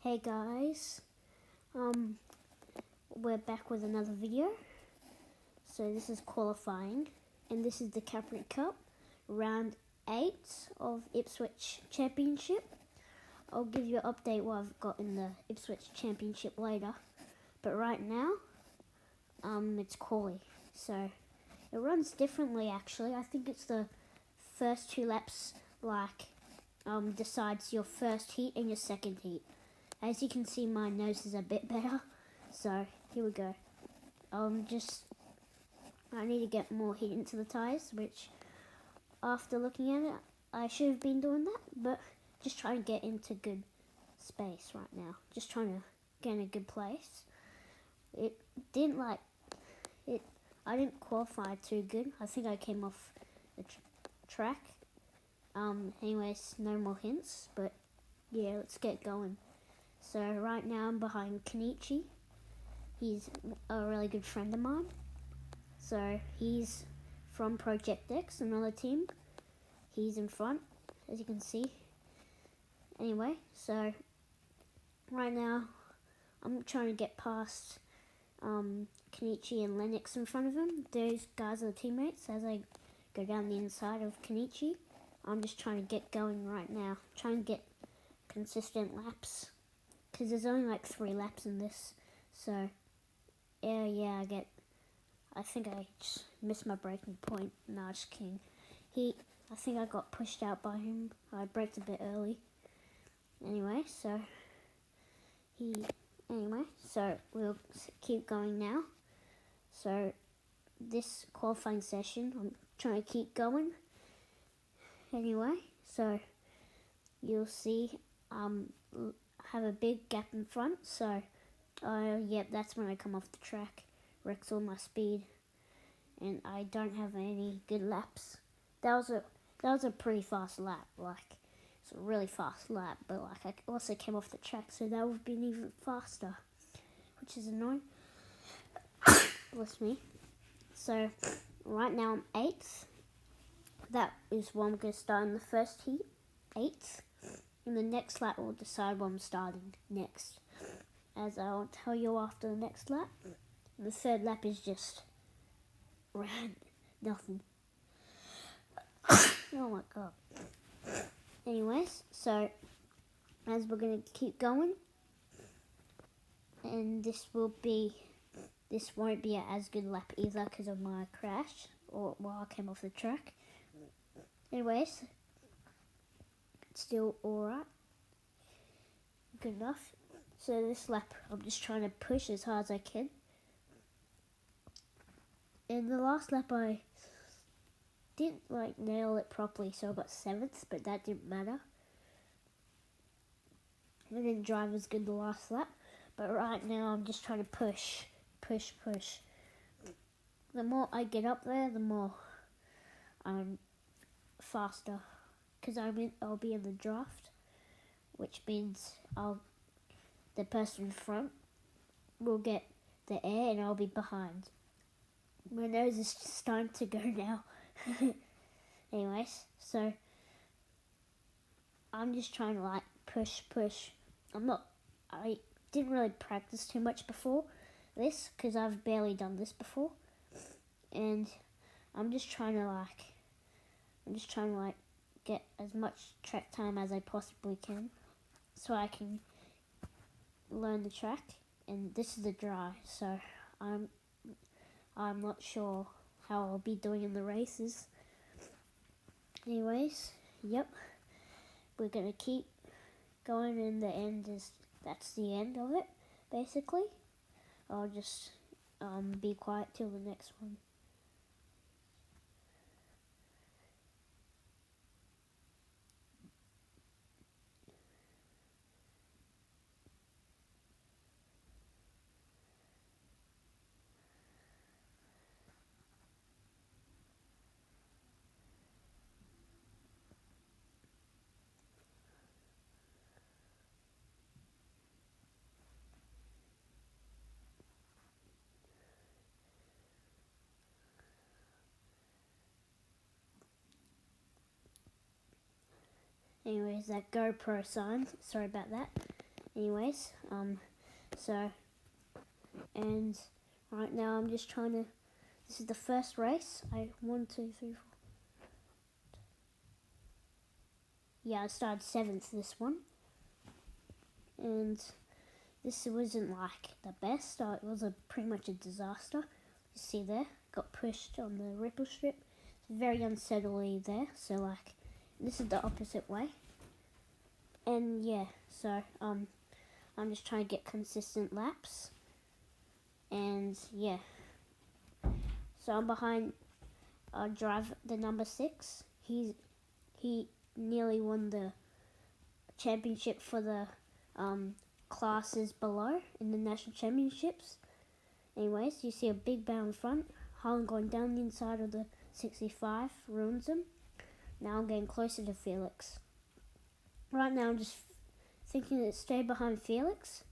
Hey guys, we're back with another video. So this is qualifying, and this is the Capri Cup, round 8 of Ipswich Championship. I'll give you an update what I've got in the Ipswich Championship later, but right now, it's quali. So it runs differently actually. I think it's the first 2 laps decides your first heat and your second heat. As you can see, my nose is a bit better, so here we go. I need to get more heat into the tyres, which after looking at it, I should have been doing that, but just trying to get into good space right now. Just trying to get in a good place. I didn't qualify too good. I think I came off the track. Anyways, no more hints, but yeah, let's get going. So right now I'm behind Kenichi. He's a really good friend of mine. So he's from Project X, another team. He's in front, as you can see. Anyway, so right now I'm trying to get past Kenichi and Lennox in front of him. Those guys are the teammates. As I go down the inside of Kenichi, I'm just trying to get going right now. Trying to get consistent laps. Because there's only like 3 laps in this, so yeah, I think I just missed my braking point. No, just kidding. I think I got pushed out by him. I braked a bit early. Anyway, so we'll keep going now. So this qualifying session, I'm trying to keep going. Anyway, so you'll see, have a big gap in front, so that's when I come off the track, wrecks all my speed, and I don't have any good laps. That was a pretty fast lap, it's a really fast lap, but I also came off the track, so that would have been even faster, which is annoying. Bless me. So right now I'm 8th. That is what I'm going to start in the first heat, 8th. And the next lap will decide what I'm starting next, as I'll tell you after the next lap. And the third lap is just nothing. Oh my god. Anyways, so as we're going to keep going, and this won't be an as good lap either because of my crash or while I came off the track. Anyways, still alright, good enough. So this lap I'm just trying to push as hard as I can. In the last lap I didn't nail it properly, so I got 7th, but that didn't matter. I didn't drive as good the last lap, but right now I'm just trying to push. The more I get up there, the more I'm faster. Because I'll be in the draft, which means the person in front will get the air and I'll be behind. My nose is starting to go now. Anyways, so I'm just trying to push. I didn't really practice too much before this because I've barely done this before, and I'm just trying to get as much track time as I possibly can so I can learn the track. And this is a dry, so I'm not sure how I'll be doing in the races. Anyways, yep, we're gonna keep going, and that's the end of it basically. I'll just be quiet till the next one. Anyways, that GoPro sign, sorry about that. Anyways, and right now I'm just trying to. This is the first race. One, two, three, four. Yeah, I started 7th this one, and this wasn't like the best. It was pretty much a disaster. You see there, got pushed on the ripple strip. It's very unsettling there. So like, this is the opposite way. And yeah, so I'm just trying to get consistent laps. And yeah, so I'm behind driver the number 6. He nearly won the championship for the classes below in the national championships. Anyways, you see a big bow in front. Harlan going down the inside of the 65 ruins him. Now I'm getting closer to Felix. Right now I'm just thinking to stay behind Felix.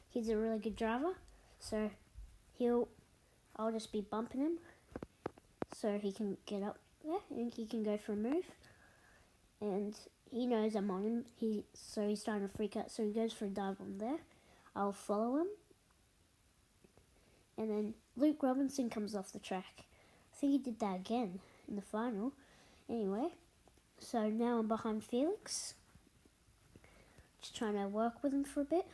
He's a really good driver, so I'll just be bumping him so he can get up there and he can go for a move. And he knows I'm on him, so he's starting to freak out, so he goes for a dive on there. I'll follow him. And then Luke Robinson comes off the track. I think he did that again in the final. Anyway, so now I'm behind Felix. Just trying to work with him for a bit.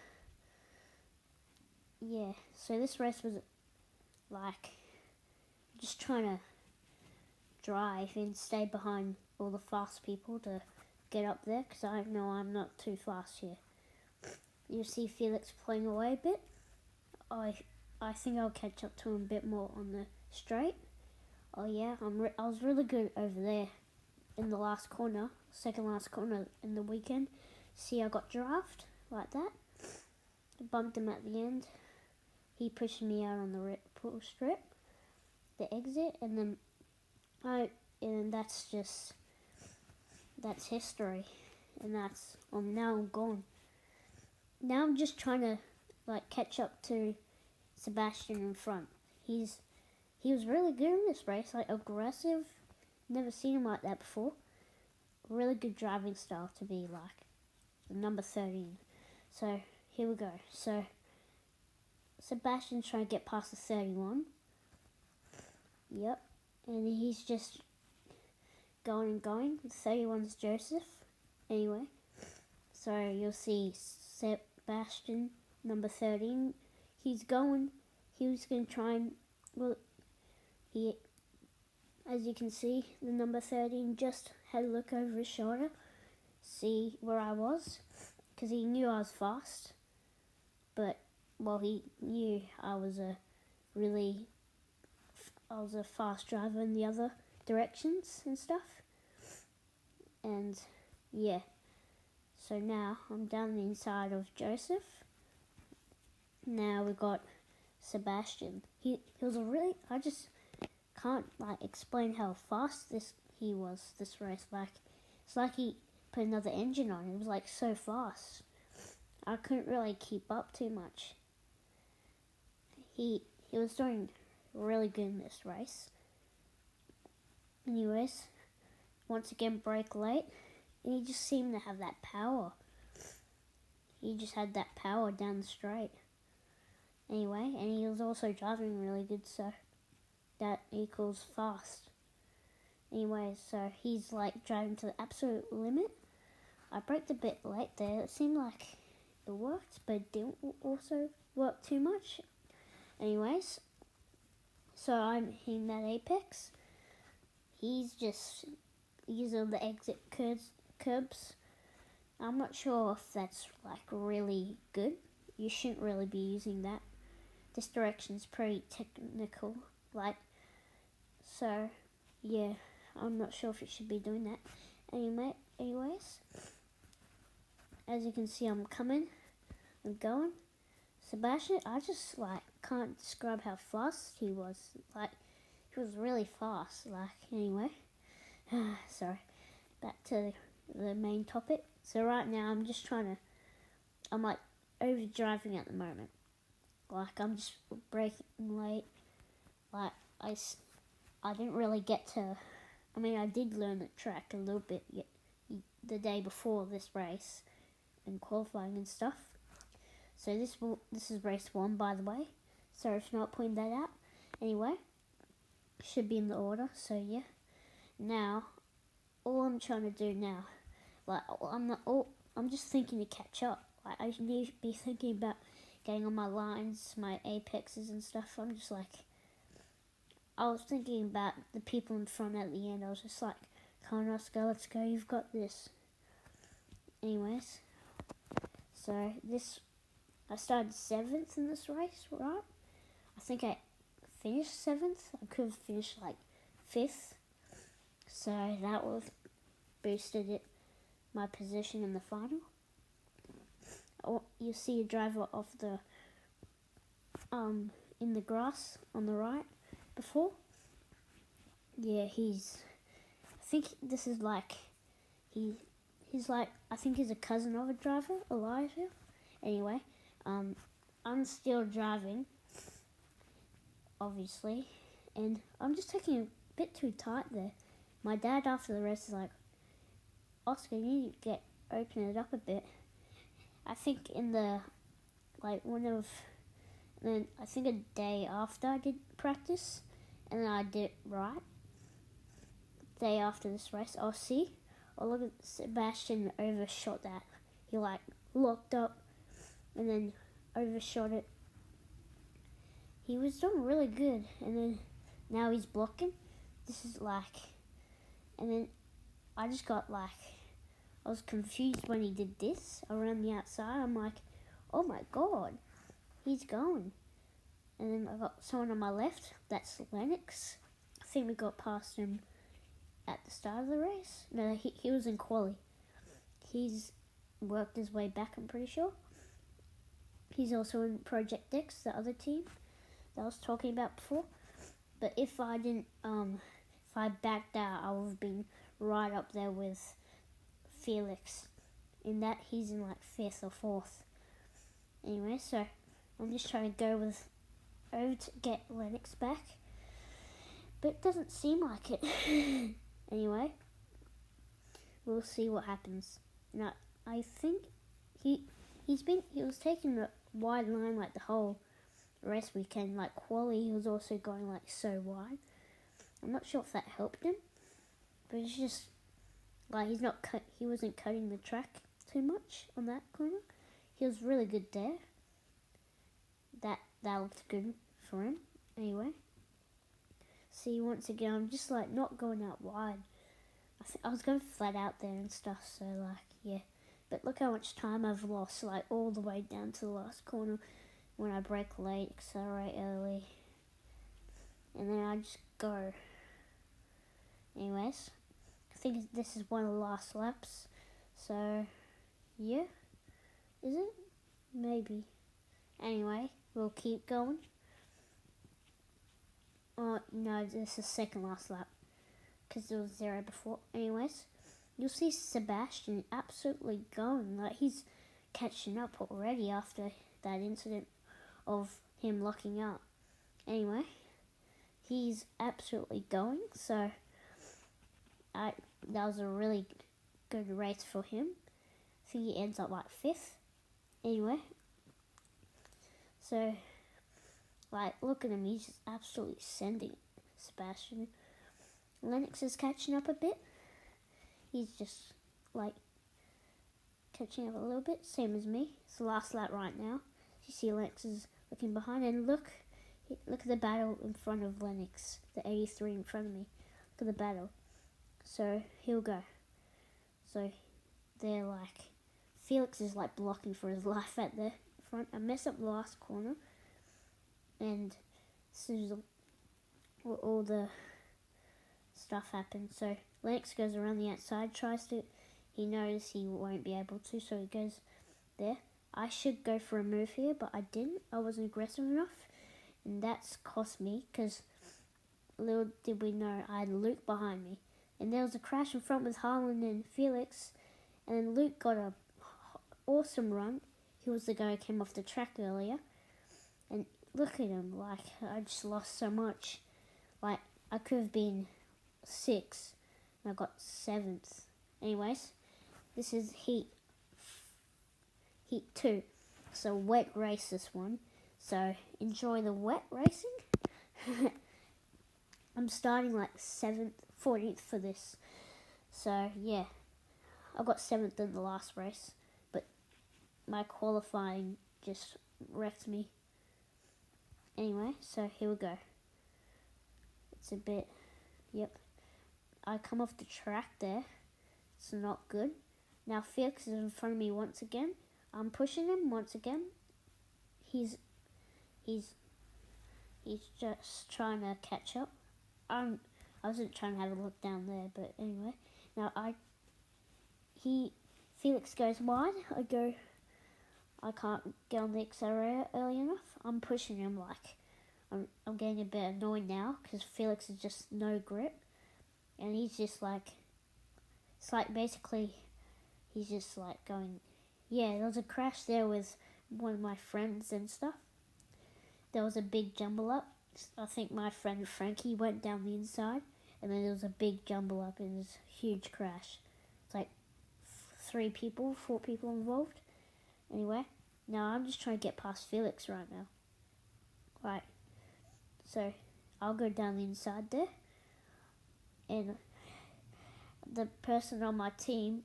Yeah, so this race was like just trying to drive and stay behind all the fast people to get up there, because I know I'm not too fast here. You see Felix playing away a bit. I think I'll catch up to him a bit more on the straight. Oh yeah, I was really good over there in the last corner, second last corner in the weekend. See, I got girafed like that. I bumped him at the end. He pushed me out on the ripple strip, the exit, and then that's history, and now I'm gone. Now I'm just trying to like catch up to Sebastian in front. He was really good in this race, like aggressive. Never seen him like that before. Really good driving style to be like the number 13. So here we go. So Sebastian's trying to get past the 31. Yep, and he's just going and going. The 31's Joseph. Anyway, so you'll see Sebastian, number 13. He was going to try and, as you can see, the number 13 just had a look over his shoulder, see where I was, because he knew I was fast. But, he knew I was a fast driver in the other directions and stuff. And, yeah. So now I'm down the inside of Joseph. Now we've got Sebastian. He was I just can't explain how fast he was this race. It's like he put another engine on. It was so fast. I couldn't really keep up too much. He was doing really good in this race. Anyways, once again brake late, and he just seemed to have that power. He just had that power down the straight. Anyway, and he was also driving really good, so that equals fast. Anyway, so he's driving to the absolute limit. I braked a bit late there. It seemed like it worked, but it didn't also work too much. Anyways, so I'm in that apex. He's just using the exit curbs. I'm not sure if that's really good. You shouldn't really be using that. This direction's pretty technical, so yeah, I'm not sure if you should be doing that. Anyways, as you can see, I'm going. Sebastian, I just can't describe how fast he was. He was really fast. Anyway, sorry. Back to the main topic. So right now, I'm overdriving at the moment. I'm just braking late. I didn't really get to. I did learn the track a little bit the day before this race and qualifying and stuff. So this is race 1, by the way. Sorry for not pointing that out. Anyway, should be in the order. So yeah. Now, all I'm trying to do now, like I'm just thinking to catch up. Like I need to be thinking about getting on my lines, my apexes and stuff. I'm just like, I was thinking about the people in front at the end. I was just like, come on, Oscar, let's go. You've got this. Anyways, so I started 7th in this race, right? I think I finished 7th. I could have finished like 5th. So that would have boosted my position in the final. Oh, you see a driver of the in the grass on the right before. Yeah, I think this is like he's like, I think he's a cousin of a driver, Elijah. Anyway, I'm still driving, obviously, and I'm just taking a bit too tight there. My dad after the race is like, Oscar, you need to open it up a bit. I think in the, like then I think a day after I did practice, and then I did it right. Day after this race, I'll see. Oh, look at Sebastian overshot that. He like locked up and then overshot it. He was doing really good, and then now he's blocking. This is like, and then I just got like, I was confused when he did this around the outside. I'm like, oh my god, he's going. And then I got someone on my left, that's Lennox. I think we got past him at the start of the race. No, he was in quali. He's worked his way back, I'm pretty sure. He's also in Project X, the other team that I was talking about before. But if I didn't, if I backed out, I would have been right up there with Felix. In that, he's in like 5th or 4th. Anyway, so I'm just trying to go over to get Lennox back. But it doesn't seem like it. Anyway, we'll see what happens. Now, I think he was taking a wide line like the whole race weekend. Like quali, he was also going like so wide. I'm not sure if that helped him, but it's just like he wasn't cutting the track too much on that corner. He was really good there. That looked good for him. Anyway, see, once again, I'm just like not going out wide. I was going flat out there and stuff, so like, yeah. But look how much time I've lost, like all the way down to the last corner when I brake late, accelerate early, and then I just go. Anyways, I think this is one of the last laps, so yeah. Is it? Maybe. Anyway, we'll keep going. Oh, no, this is second last lap, because there was 0 before. Anyways, you'll see Sebastian absolutely going. Like, he's catching up already after that incident of him locking up. Anyway, he's absolutely going. So, that was a really good race for him. I think he ends up like 5th. Anyway, so, like, look at him. He's just absolutely sending it, Sebastian. Lennox is catching up a bit. He's just, like, catching up a little bit, same as me. It's the last lap right now. You see Lennox is looking behind, and look at the battle in front of Lennox, the 83 in front of me. Look at the battle. So, he'll go. So, they're like, Felix is like blocking for his life at the front. I messed up the last corner, and as soon as all the stuff happened, so Lennox goes around the outside, he knows he won't be able to, so he goes there. I should go for a move here, but I didn't. I wasn't aggressive enough, and that's cost me, because little did we know I had Luke behind me, and there was a crash in front with Harlan and Felix, and then Luke got a awesome run. He was the guy who came off the track earlier, and look at him, like, I just lost so much. Like, I could have been 6th, and I got 7th. Anyways, this is heat 2. It's a wet race, this one. So enjoy the wet racing. I'm starting like 7th, 14th for this. So yeah, I got 7th in the last race, but my qualifying just wrecked me. Anyway, so here we go. It's a bit, yep. I come off the track there. It's not good. Now Felix is in front of me once again. I'm pushing him once again. He's just trying to catch up. I wasn't trying to have a look down there, but anyway. Now Felix goes wide. I can't get on the accelerator early enough. I'm pushing him like, I'm getting a bit annoyed now because Felix is just no grip. And he's just like, it's like basically, he's just like going, yeah, there was a crash there with one of my friends and stuff. There was a big jumble up. I think my friend Frankie went down the inside, and then there was a big jumble up and it was a huge crash. It's like 4 people involved. Anyway, now I'm just trying to get past Felix right now. Right, so I'll go down the inside there, and the person on my team,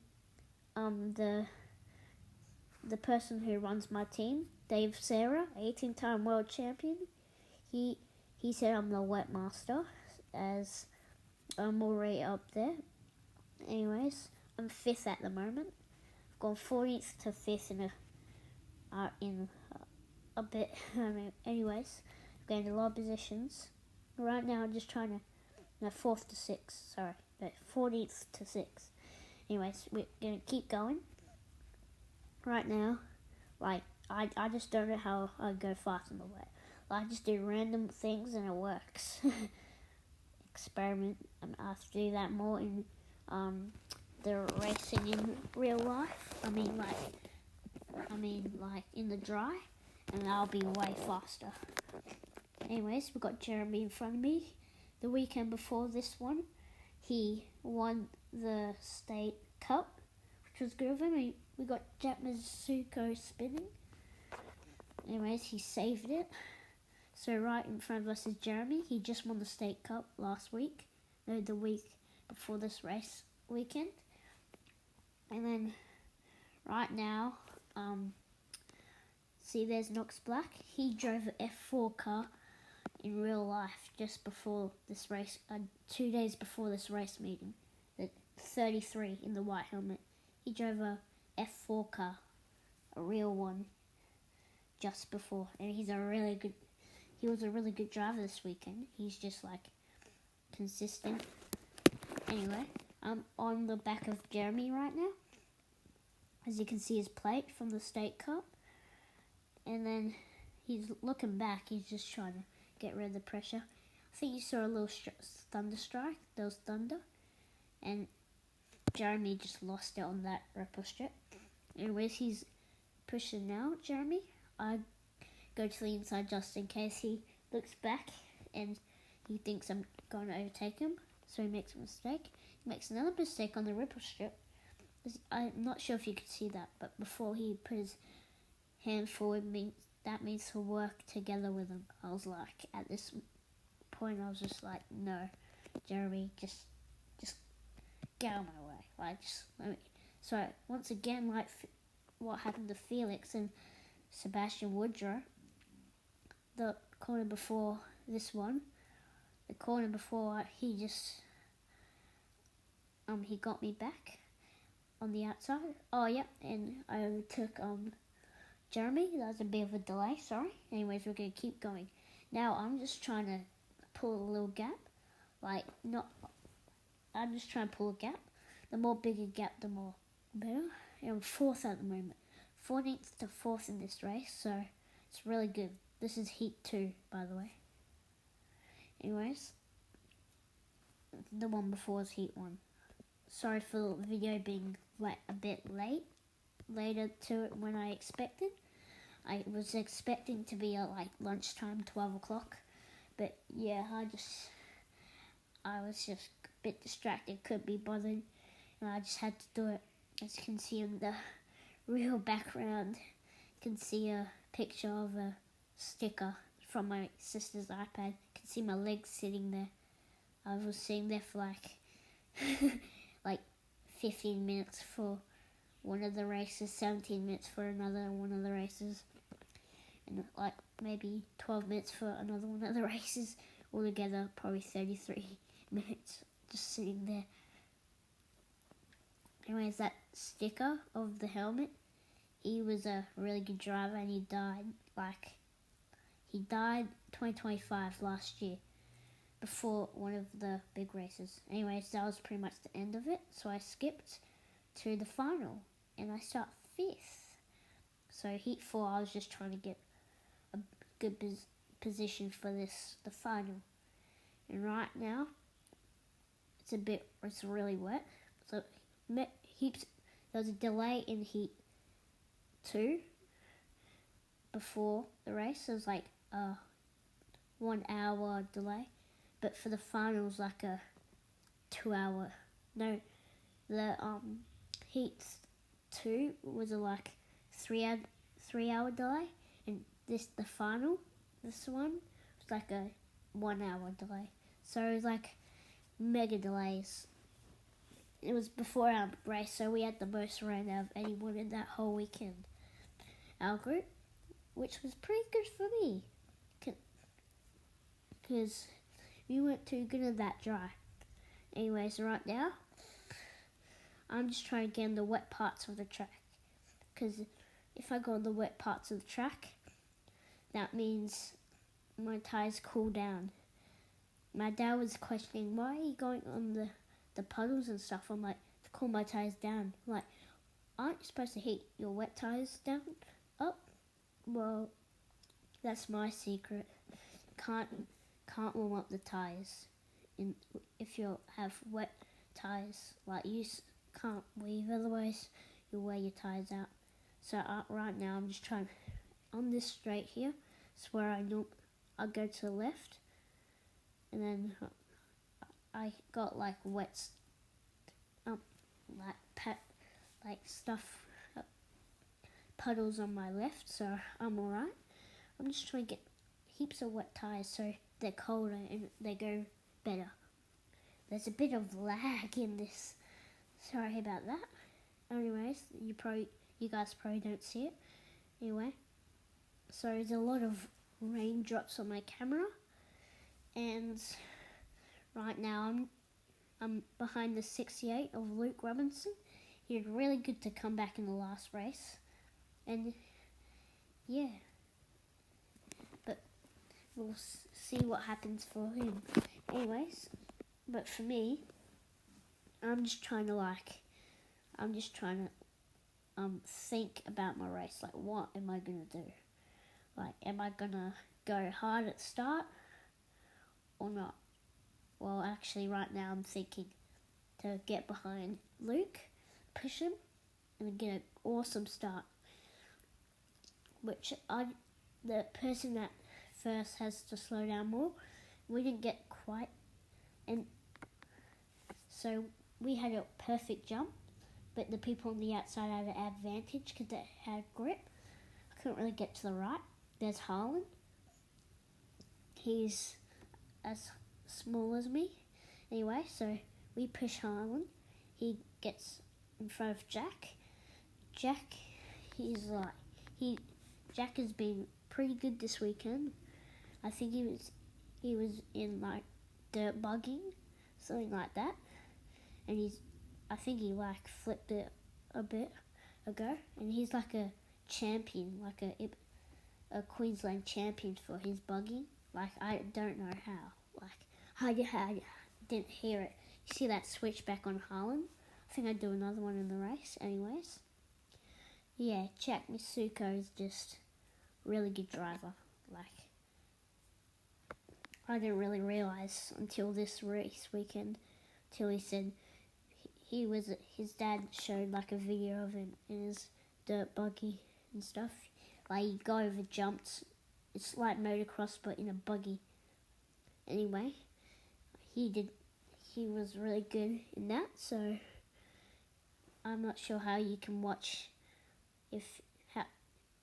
the person who runs my team, Dave Sarah, 18-time world champion, he said I'm the wet master, as I'm already up there. Anyways, I'm 5th at the moment. I've gone 14th to 5th in a bit. Anyways, I've gained a lot of positions. Right now I'm just trying to, no, 4th to 6th, sorry, but 14th to 6th. Anyways, we're going to keep going. Right now, like, I just don't know how I go fast in the wet. I just do random things and it works. Experiment. I have to do that more in the racing in real life. I mean like in the dry, and I'll be way faster. Anyways, we've got Jeremy in front of me. The weekend before this one, he won the state cup, which was good of him. We got Jack Mizuko spinning. Anyways, he saved it. So right in front of us is Jeremy. He just won the state cup last week. No, the week before this race weekend. And then right now, see there's Knox Black. He drove an F4 car in real life just before this race, 2 days before this race meeting. The 33 in the white helmet. He drove a F4 car, a real one, just before. And he was a really good driver this weekend. He's just like consistent. Anyway, I'm on the back of Jeremy right now. As you can see his plate from the state cup. And then he's looking back. He's just trying to get rid of the pressure. I think you saw a little thunder strike. There was thunder. And Jeremy just lost it on that ripple strip. Anyways, he's pushing now, Jeremy. I go to the inside just in case he looks back and he thinks I'm going to overtake him. So he makes a mistake. He makes another mistake on the ripple strip. I'm not sure if you could see that, but before he put his hand forward, that means to work together with him. I was like, at this point, I was just like, no, Jeremy, just get out of my way. Like, just let me. So once again, like what happened to Felix and Sebastian Woodrow, the corner before this one, the corner before he got me back on the outside. Oh yeah, and I overtook Jeremy. That was a bit of a delay, sorry. Anyways, we're gonna keep going. Now I'm just trying to pull a little gap. I'm just trying to pull a gap. The more bigger gap, the more better. And I'm 4th at the moment. 14th to 4th in this race, so it's really good. This is heat 2, by the way. Anyways, the one before was heat 1. Sorry for the video being a bit later to it when I expected. I was expecting to be at like lunchtime, 12 o'clock. But yeah, I was just a bit distracted, couldn't be bothered. And I just had to do it. As you can see in the real background, can see a picture of a sticker from my sister's iPad. You can see my legs sitting there. I was sitting there for like 15 minutes for one of the races, 17 minutes for another one of the races, and like maybe 12 minutes for another one of the races. Altogether, probably 33 minutes just sitting there. Anyways, that sticker of the helmet, he was a really good driver and he died 2025 last year before one of the big races. Anyways, that was pretty much the end of it, so I skipped to the final and I start 5th. So heat 4, I was just trying to get a good position for the final. And right now, it's really wet. So there was a delay in heat 2 before the race. It was like a 1 hour delay. But for the final, it was like a 2 hour. No, the heat 2 was a like 3 hour delay. And the final, this one, was like a 1 hour delay. So it was like mega delays. It was before our race, so we had the most rain out of anyone in that whole weekend. Our group, which was pretty good for me, because we weren't too good at that dry. Anyways, right now, I'm just trying to get in the wet parts of the track, because if I go in the wet parts of the track, that means my tires cool down. My dad was questioning, why are you going on the puddles and stuff? I'm like, to cool my tires down. I'm like, aren't you supposed to heat your wet tires down up? Well, that's my secret. Can't warm up the tires if you have wet tires. Like, you can't weave, otherwise you'll wear your tires out. So right now I'm just trying on this straight here. It's where I go to the left, and then I got like wet, puddles on my left, so I'm alright. I'm just trying to get heaps of wet tires so they're colder and they go better. There's a bit of lag in this. Sorry about that. Anyways, you guys probably don't see it. Anyway, so there's a lot of raindrops on my camera, and right now I'm behind the 68 of Luke Robinson. He did really good to come back in the last race, and yeah, but we'll see what happens for him. Anyways, but for me, I'm just trying to think about my race. Like, what am I gonna do? Like, am I gonna go hard at the start or not? Well, actually, right now I'm thinking to get behind Luke, push him, and get an awesome start. Which the person that first has to slow down more. We didn't get quite, and so we had a perfect jump, but the people on the outside had an advantage because they had grip. I couldn't really get to the right. There's Harlan. He's as small as me. Anyway, so we push Harlan. He gets in front of Jack. Jack has been pretty good this weekend. I think he was in like dirt bugging, something like that. And I think he like flipped it a bit ago, and he's like a champion, like a Queensland champion for his bugging. Like, I don't know how. Like, I didn't hear it. You see that switch back on Harlan? I think I'd do another one in the race. Anyways, yeah, Jack Misuko is just really good driver. Like, I didn't really realise until this race weekend, till he said his dad showed like a video of him in his dirt buggy and stuff. Like, he go over jumps. It's like motocross but in a buggy. Anyway, he was really good in that, so I'm not sure how you can watch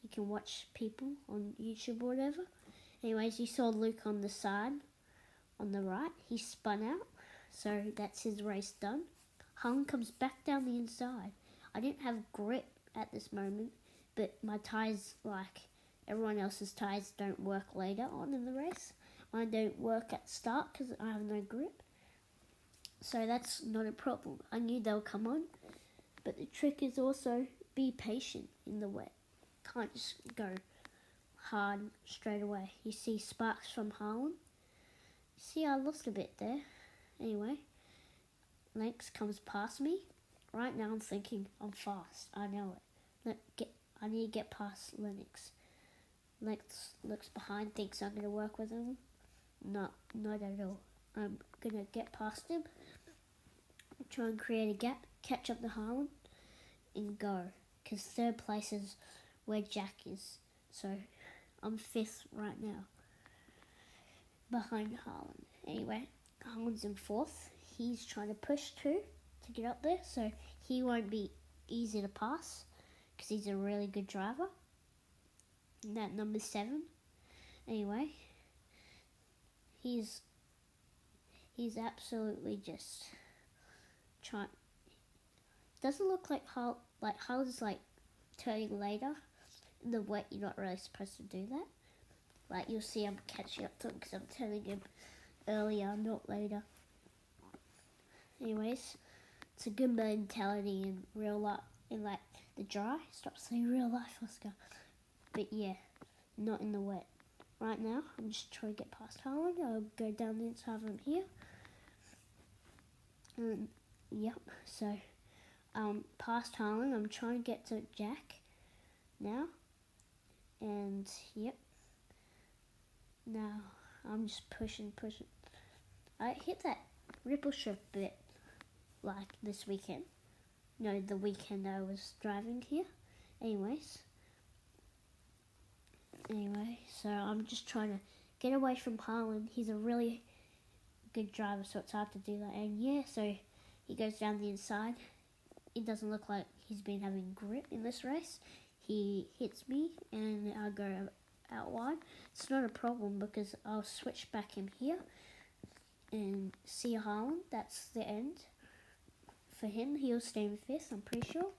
You can watch people on YouTube or whatever. Anyways, you saw Luke on the side, on the right. He spun out, so that's his race done. Harlan comes back down the inside. I didn't have grip at this moment, but my tyres, like everyone else's tyres, don't work later on in the race. Mine don't work at the start because I have no grip. So that's not a problem. I knew they'll come on. But the trick is also be patient in the wet. Can't just go hard straight away. You see sparks from Harlan. See, I lost a bit there. Anyway, Lennox comes past me. Right now I'm thinking I'm fast. I know it. I need to get past Lennox. Lennox looks behind, thinks I'm going to work with him. No, not at all. I'm going to get past him, try and create a gap, catch up to Harlan, and go. Because third place is where Jack is. So I'm fifth right now, behind Harlan. Anyway, Harlan's in fourth. He's trying to push too to get up there, so he won't be easy to pass because he's a really good driver. And that number 7. Anyway, he's absolutely just trying. Doesn't look like Harlan's like turning later. In the wet, you're not really supposed to do that. Like, you'll see I'm catching up to him because I'm turning him earlier, not later. Anyways, it's a good mentality in real life, in like the dry. Stop saying real life, Oscar. But yeah, not in the wet. Right now, I'm just trying to get past Harlan. I'll go down the inside of him here. Yep, so past Harlan, I'm trying to get to Jack now. And yep. Now I'm just pushing. I hit that ripple strip bit like this weekend. No, the weekend I was driving here. Anyway, so I'm just trying to get away from Harlan. He's a really good driver, so it's hard to do that. And yeah, so he goes down the inside. It doesn't look like he's been having grip in this race. He hits me and I go out wide. It's not a problem because I'll switch back in here and see Harlan. That's the end. For him, he'll stay in fifth, I'm pretty sure.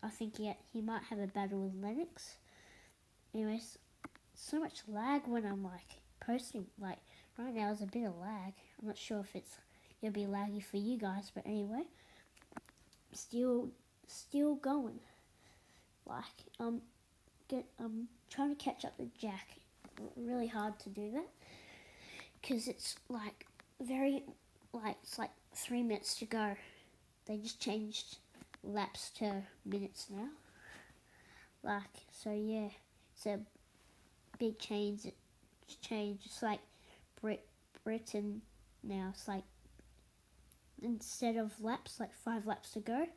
I think he might have a battle with Lennox. Anyways, so much lag when I'm like posting. Like right now there's a bit of lag. I'm not sure if it's gonna be laggy for you guys, but anyway, still going. Like I'm trying to catch up with Jack. Really hard to do that because it's like it's like 3 minutes to go. They just changed laps to minutes now. Like, so yeah, it's a big change. It's like Britain now. It's like instead of laps, like 5 laps to go.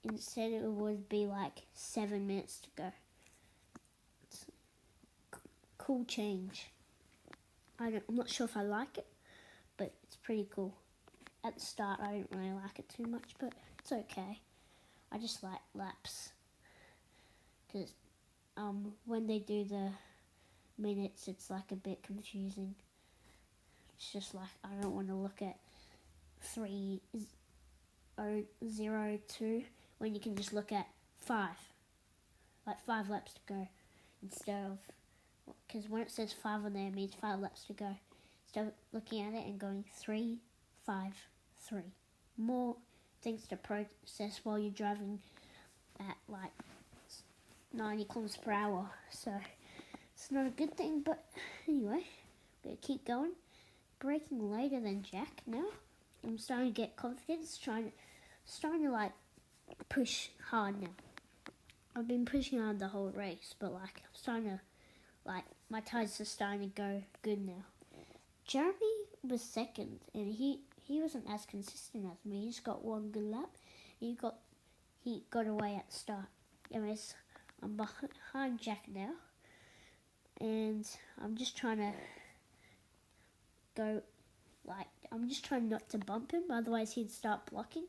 Instead it would be like 7 minutes to go. It's a cool change. I'm not sure if I like it, but it's pretty cool. At the start I didn't really like it too much, but it's okay. I just like laps. Because when they do the minutes, it's like a bit confusing. It's just like I don't want to look at 3:02 when you can just look at 5. Like 5 laps to go instead of, because when it says 5 on there, it means 5 laps to go. Instead of looking at it and going 3, 5, 3. More things to process while you're driving at like 90 kilometers per hour. So it's not a good thing, but anyway, I'm going to keep going. Braking later than Jack now. I'm starting to get confidence, starting to like push hard now. I've been pushing hard the whole race, but like I'm starting to, like, my tires are starting to go good now. Jeremy was second, and he wasn't as consistent as me. He just got one good lap. He got away at the start. Anyways, I'm behind Jack now, and I'm just trying to go, like, I'm just trying not to bump him, otherwise he'd start blocking.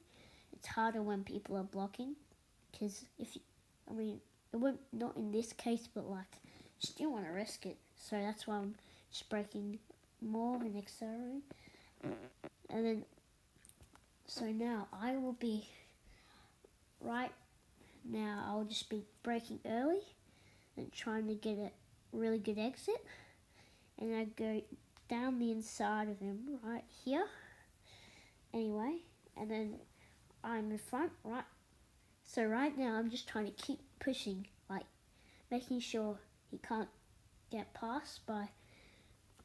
It's harder when people are blocking, because it won't, not in this case, but like, just didn't want to risk it. So that's why I'm just braking more and accelerating. And then, so now I will be, right now I'll just be braking early and trying to get a really good exit. And I go down the inside of him right here. Anyway, and then I'm in front, right? So right now I'm just trying to keep pushing, like making sure he can't get past by,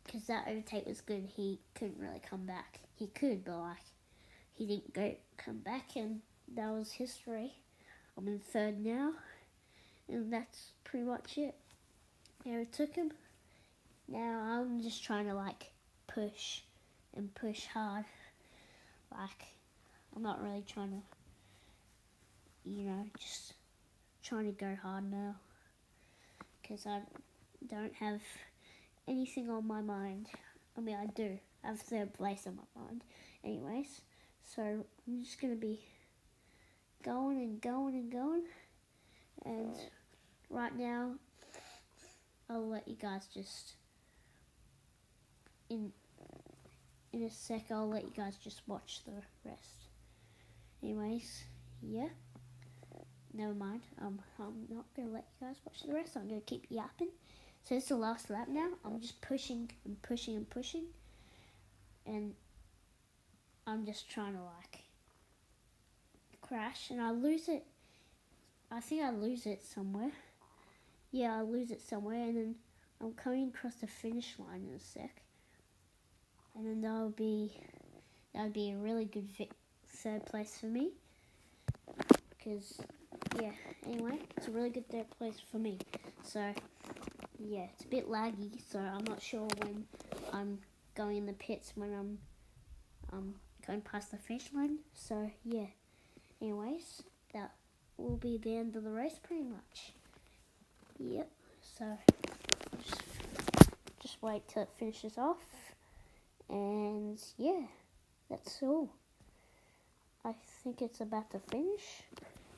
because that overtake was good. He couldn't really come back. He could, but like he didn't come back, and that was history. I'm in third now, and that's pretty much it. Yeah, it took him. Now I'm just trying to like push and push hard. Like I'm not really trying to, just trying to go hard now, because I don't have anything on my mind. I mean, I do. I have third place on my mind. Anyways, so I'm just going to be going and going and going. And right now, I'll let you guys just, in a sec, I'll let you guys just watch the rest. Anyways, yeah. Never mind. I'm not going to let you guys watch the rest. I'm going to keep yapping. So it's the last lap now. I'm just pushing and pushing and pushing. And I'm just trying to like crash. And I lose it. I think I lose it somewhere. Yeah, I lose it somewhere. And then I'm coming across the finish line in a sec. And then that would be a really good third place for me. Because, yeah, anyway, it's a really good third place for me. So, yeah, it's a bit laggy, so I'm not sure when I'm going in the pits, when I'm going past the finish line. So, yeah, anyways, that will be the end of the race pretty much. Yep, so just wait till it finishes off. And, yeah, that's all. I think it's about to finish.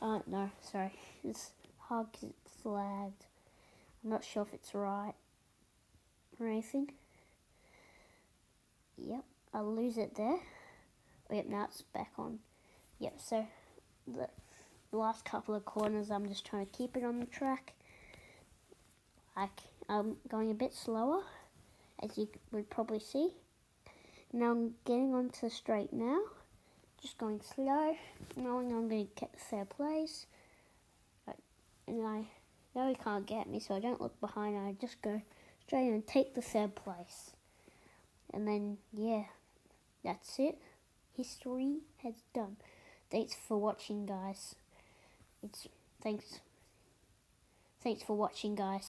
No, sorry. It's hard because it's lagged. I'm not sure if it's right or anything. Yep, I'll lose it there. Oh, yep, now it's back on. Yep, so the last couple of corners, I'm just trying to keep it on the track. Like, I'm going a bit slower, as you would probably see. Now I'm getting onto the straight now. Just going slow, knowing I'm going to get the third place. And I know he can't get me, so I don't look behind. I just go straight and take the third place. And then, yeah, that's it. History has done. Thanks for watching, guys. Thanks for watching, guys.